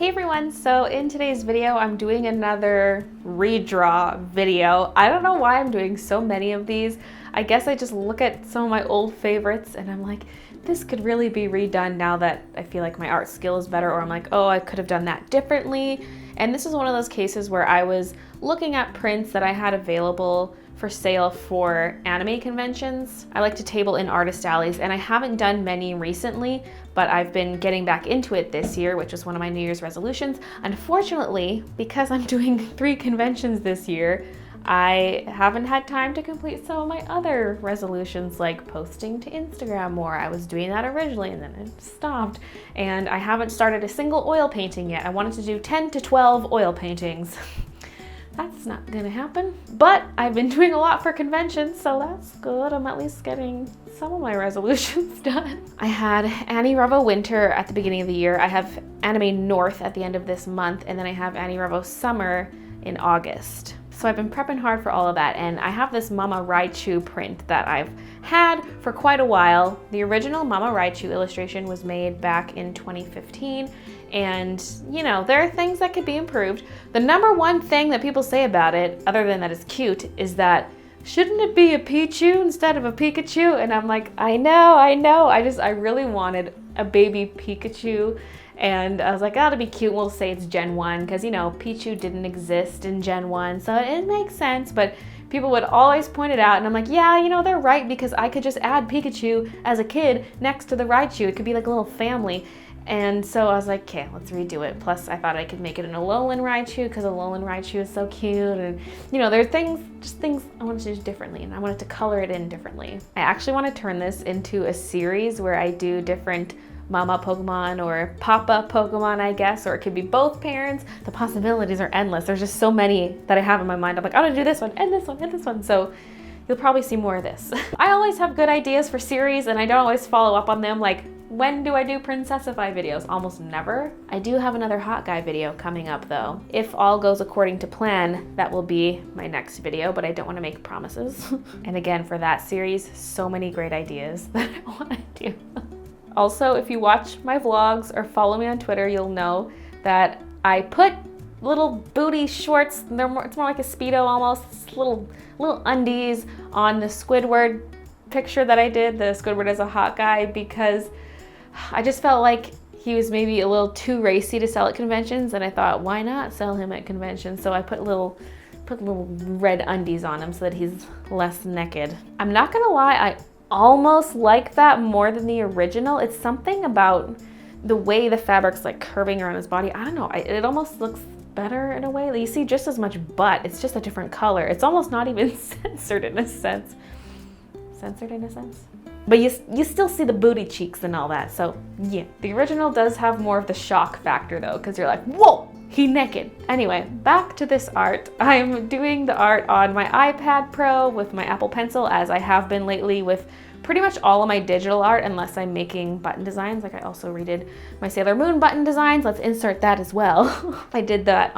Hey everyone, so in today's video I'm doing another redraw video. I don't know why I'm doing so many of these. I guess I just look at some of my old favorites and I'm like, this could really be redone now that I feel like my art skill is better, or I'm like, oh, I could have done that differently. And this is one of those cases where I was looking at prints that I had available for sale for anime conventions. I like to table in artist alleys, and I haven't done many recently, but I've been getting back into it this year, which was one of my New Year's resolutions. Unfortunately, because I'm doing 3 conventions this year, I haven't had time to complete some of my other resolutions, like posting to Instagram more. I was doing that originally and then it stopped. And I haven't started a single oil painting yet. I wanted to do 10 to 12 oil paintings. That's not gonna happen. But I've been doing a lot for conventions, so that's good. I'm at least getting some of my resolutions done. I had Annie Revo Winter at the beginning of the year. I have Anime North at the end of this month, and then I have Annie Revo Summer in August. So I've been prepping hard for all of that, and I have this Mama Raichu print that I've had for quite a while. The original Mama Raichu illustration was made back in 2015, and you know, there are things that could be improved. The number one thing that people say about it, other than that it's cute, is that shouldn't it be a Pichu instead of a Pikachu? And I'm like, I know. I really wanted a baby Pikachu. And I was like, oh, it'll be cute. We'll say it's Gen 1 because, you know, Pichu didn't exist in Gen 1, so it makes sense. But people would always point it out, and I'm like, yeah, you know, they're right, because I could just add Pikachu as a kid next to the Raichu. It could be like a little family. And so I was like, okay, let's redo it. Plus, I thought I could make it an Alolan Raichu because Alolan Raichu is so cute. And, you know, there are things I wanted to do differently, and I wanted to color it in differently. I actually want to turn this into a series where I do different Mama Pokemon or Papa Pokemon, I guess, or it could be both parents. The possibilities are endless. There's just so many that I have in my mind. I'm like, I want to do this one and this one and this one. So you'll probably see more of this. I always have good ideas for series, and I don't always follow up on them. Like, when do I do Princessify videos? Almost never. I do have another Hot Guy video coming up though. If all goes according to plan, that will be my next video, but I don't want to make promises. And again, for that series, so many great ideas that I want to do. Also, if you watch my vlogs or follow me on Twitter, you'll know that I put little booty shorts, it's more like a Speedo almost, little undies on the Squidward picture that I did, the Squidward as a hot guy, because I just felt like he was maybe a little too racy to sell at conventions, and I thought, why not sell him at conventions? So I put little red undies on him so that he's less naked. I'm not gonna lie, I almost like that more than the original. It's something about the way the fabric's like curving around his body. I don't know, it almost looks better in a way. Like, you see just as much butt, it's just a different color. It's almost not even censored in a sense. Censored in a sense? But you still see the booty cheeks and all that, so yeah. The original does have more of the shock factor though, because you're like, whoa, he naked. Anyway, back to this art. I'm doing the art on my iPad Pro with my Apple Pencil, as I have been lately with pretty much all of my digital art, unless I'm making button designs. Like, I also redid my Sailor Moon button designs. Let's insert that as well. I did that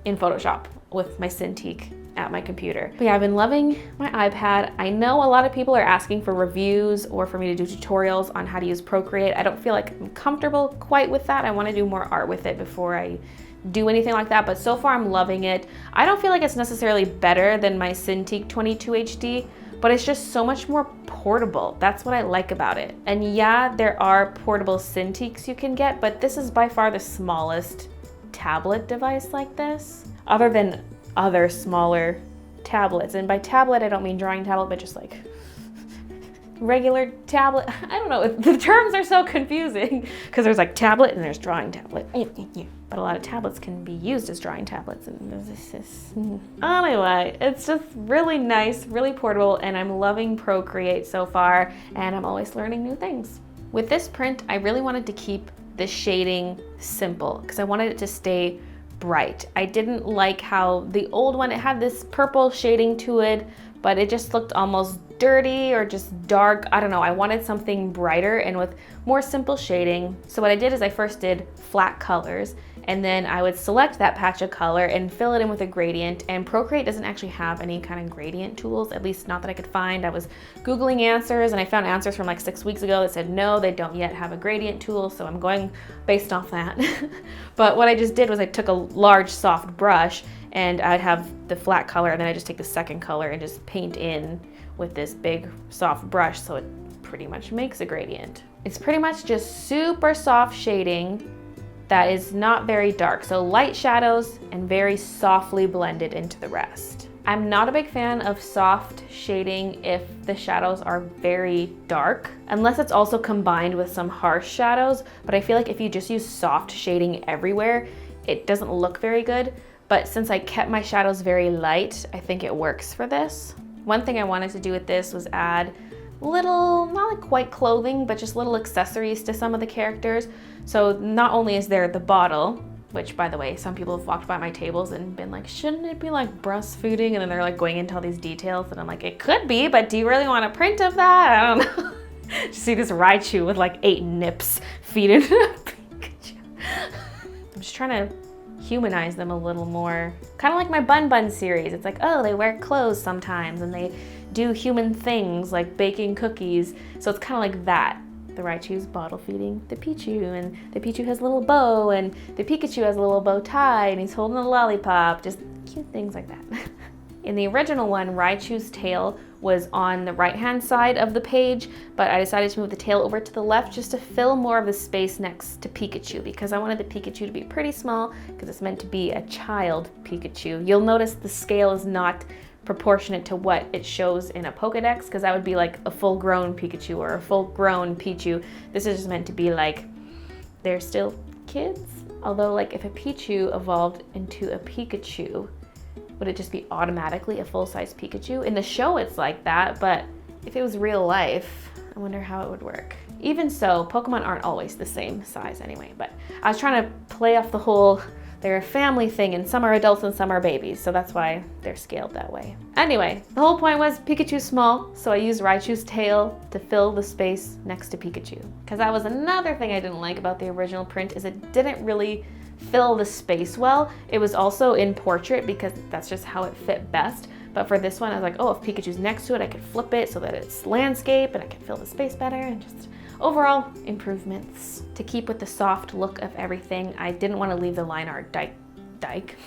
in Photoshop with my Cintiq at my computer. But yeah, I've been loving my iPad. I know a lot of people are asking for reviews or for me to do tutorials on how to use Procreate. I don't feel like I'm comfortable quite with that. I want to do more art with it before I do anything like that, but so far I'm loving it. I don't feel like it's necessarily better than my Cintiq 22 HD, but it's just so much more portable. That's what I like about it. And yeah, there are portable Cintiqs you can get, but this is by far the smallest tablet device like this, other than other smaller tablets. And by tablet, I don't mean drawing tablet, but just like regular tablet. I don't know, the terms are so confusing because there's like tablet and there's drawing tablet. But a lot of tablets can be used as drawing tablets, and anyway, it's just really nice, really portable, and I'm loving Procreate so far, and I'm always learning new things. With this print, I really wanted to keep the shading simple because I wanted it to stay bright. I didn't like how the old one, it had this purple shading to it, but it just looked almost dirty or just dark. I don't know, I wanted something brighter and with more simple shading. So what I did is I first did flat colors, and then I would select that patch of color and fill it in with a gradient. And Procreate doesn't actually have any kind of gradient tools, at least not that I could find. I was Googling answers and I found answers from like 6 weeks ago that said no, they don't yet have a gradient tool, so I'm going based off that. But what I just did was I took a large soft brush and I'd have the flat color, and then I just take the second color and just paint in with this big soft brush, so it pretty much makes a gradient. It's pretty much just super soft shading that is not very dark. So light shadows and very softly blended into the rest. I'm not a big fan of soft shading if the shadows are very dark, unless it's also combined with some harsh shadows. But I feel like if you just use soft shading everywhere, it doesn't look very good. But since I kept my shadows very light, I think it works for this. One thing I wanted to do with this was add little, not like quite clothing, but just little accessories to some of the characters. So not only is there the bottle, which by the way, some people have walked by my tables and been like, shouldn't it be like breastfeeding? And then they're like going into all these details, and I'm like, it could be, but do you really want a print of that? I don't know. Just see this Raichu with like 8 nips feeding Pikachu. I'm just trying to humanize them a little more. Kind of like my Bun Bun series. It's like, oh, they wear clothes sometimes and they do human things like baking cookies. So it's kind of like that. The Raichu's bottle feeding the Pichu, and the Pichu has a little bow, and the Pikachu has a little bow tie, and he's holding a lollipop. Just cute things like that. In the original one, Raichu's tail was on the right-hand side of the page, but I decided to move the tail over to the left just to fill more of the space next to Pikachu, because I wanted the Pikachu to be pretty small, because it's meant to be a child Pikachu. You'll notice the scale is not proportionate to what it shows in a Pokedex, because that would be like a full-grown Pikachu or a full-grown Pichu. This is just meant to be like, they're still kids. Although like if a Pichu evolved into a Pikachu, would it just be automatically a full-size Pikachu? In the show it's like that, but if it was real life, I wonder how it would work. Even so, Pokemon aren't always the same size anyway, but I was trying to play off the whole they're a family thing, and some are adults and some are babies, so that's why they're scaled that way. Anyway, the whole point was Pikachu's small, so I used Raichu's tail to fill the space next to Pikachu. Because that was another thing I didn't like about the original print, is it didn't really fill the space well. It was also in portrait because that's just how it fit best. But for this one, I was like, oh, if Pikachu's next to it, I could flip it so that it's landscape and I could fill the space better, and just overall improvements. To keep with the soft look of everything, I didn't want to leave the line art Dyke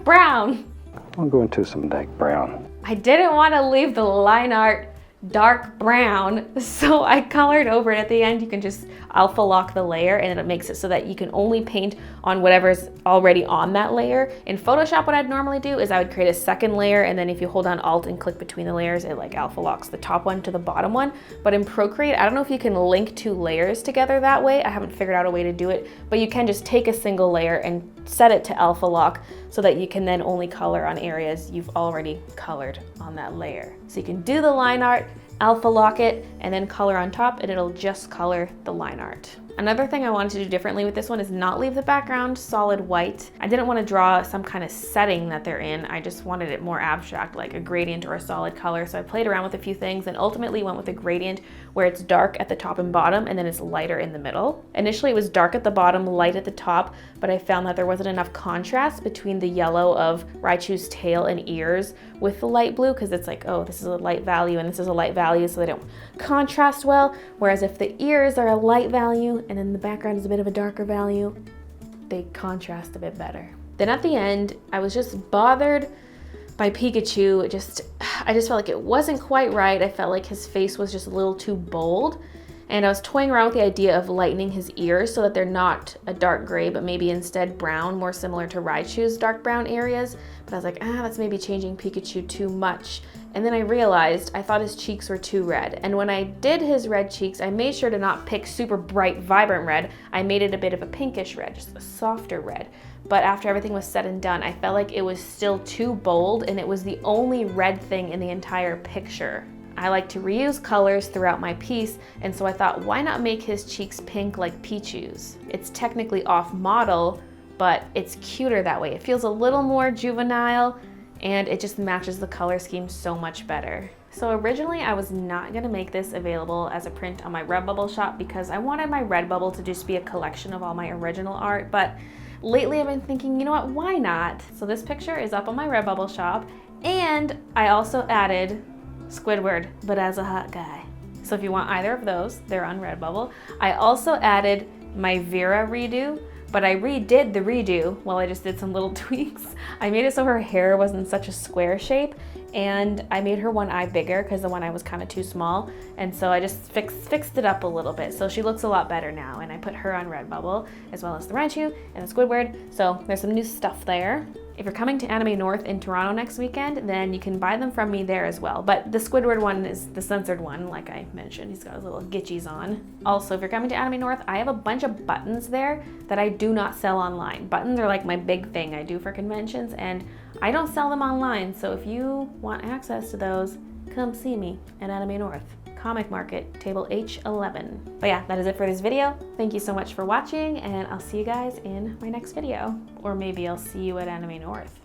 Brown. I'll go into some Dyke Brown. I didn't want to leave the line art dark brown, so I colored over it. At the end, you can just alpha lock the layer, and it makes it so that you can only paint on whatever's already on that layer. In Photoshop, what I'd normally do is I would create a second layer, and then if you hold down Alt and click between the layers, it like alpha locks the top one to the bottom one. But in Procreate, I don't know if you can link 2 layers together that way. I haven't figured out a way to do it, but you can just take a single layer and set it to alpha lock so that you can then only color on areas you've already colored on that layer. So you can do the line art, alpha lock it, and then color on top, and it'll just color the line art. Another thing I wanted to do differently with this one is not leave the background solid white. I didn't want to draw some kind of setting that they're in. I just wanted it more abstract, like a gradient or a solid color. So I played around with a few things and ultimately went with a gradient where it's dark at the top and bottom, and then it's lighter in the middle. Initially it was dark at the bottom, light at the top, but I found that there wasn't enough contrast between the yellow of Raichu's tail and ears with the light blue, because it's like, oh, this is a light value and this is a light value, so they don't contrast well. Whereas if the ears are a light value and then the background is a bit of a darker value, they contrast a bit better. Then at the end, I was just bothered by Pikachu. I just felt like it wasn't quite right. I felt like his face was just a little too bold. And I was toying around with the idea of lightening his ears so that they're not a dark gray, but maybe instead brown, more similar to Raichu's dark brown areas. But I was like, that's maybe changing Pikachu too much. And then I realized I thought his cheeks were too red. And when I did his red cheeks, I made sure to not pick super bright, vibrant red. I made it a bit of a pinkish red, just a softer red. But after everything was said and done, I felt like it was still too bold, and it was the only red thing in the entire picture. I like to reuse colors throughout my piece, and so I thought, why not make his cheeks pink like Pichu's? It's technically off model, but it's cuter that way. It feels a little more juvenile, and it just matches the color scheme so much better. So originally I was not gonna make this available as a print on my Redbubble shop because I wanted my Redbubble to just be a collection of all my original art, but lately I've been thinking, you know what, why not? So this picture is up on my Redbubble shop, and I also added Squidward, but as a hot guy. So if you want either of those, they're on Redbubble. I also added my Vera redo, but I redid the redo, well, I just did some little tweaks. I made it so her hair wasn't such a square shape, and I made her one eye bigger because the one eye was kind of too small, and so I just fixed it up a little bit, so she looks a lot better now, and I put her on Redbubble, as well as the Ranchu and the Squidward, so there's some new stuff there. If you're coming to Anime North in Toronto next weekend, then you can buy them from me there as well. But the Squidward one is the censored one, like I mentioned. He's got his little gitchies on. Also, if you're coming to Anime North, I have a bunch of buttons there that I do not sell online. Buttons are like my big thing I do for conventions, and I don't sell them online. So if you want access to those, come see me at Anime North. Comic Market, table H11. But yeah, that is it for this video. Thank you so much for watching, and I'll see you guys in my next video. Or maybe I'll see you at Anime North.